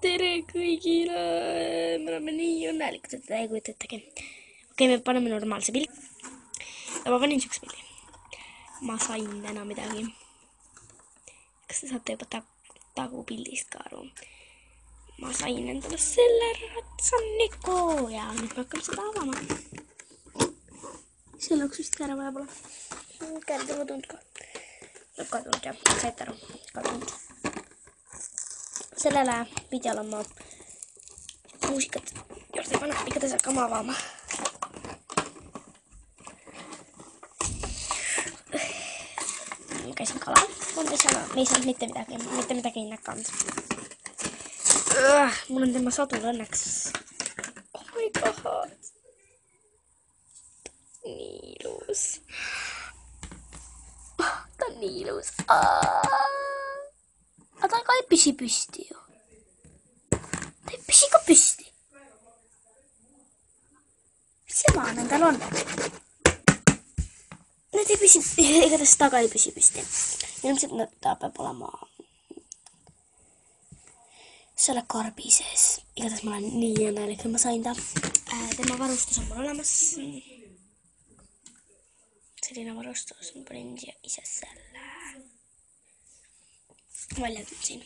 tere kõigile! Me oleme nii õnnelikud, et te ei kujuta ettegi. Okei, me paneme normaalse pildi. Ja ma panin siukse pildi. Ma sain täna midagi. Kas te saate juba tagupildist ka aru? Ma sain endale selle ratsanniku ja nüüd me hakkame seda avama. See lõks vist ka ära vahepeal. Käed on kadunud ka. Lõpp kadunud jah, saite aru. Kadunud. Sellele videole ma muusikat juurde panna, igatahes hakkame avama. Ma käisin kalal, me ei saanud mitte midagi hinnakanud. Mul on tema sadul õnneks. Oh my god. Nii ilus. Ta on nii ilus. Aga ta ka ei püsi püsti ju. Ta ei püsi ka püsti. Mis jama nendel on? Need ei püsi, igatahes taga ei püsi püsti. Ilmselt ta peab olema selle karbi sees. Igatahes ma olen nii õnnelik, et ma sain ta. Tema varustus on mul olemas. Selline varustus, ma panin ise selle välja tundsin.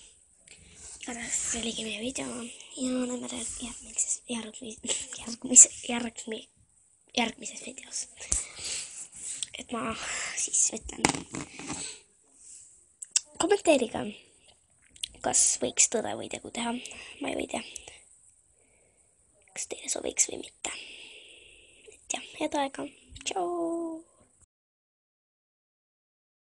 Igatahes see oligi meie video ja näeme järgmises videos. Et ma siis ütlen, kommenteerige, kas võiks tõde või tegu teha, ma ei või tea, kas teile sobiks või mitte. Et jah, head aega, tšau!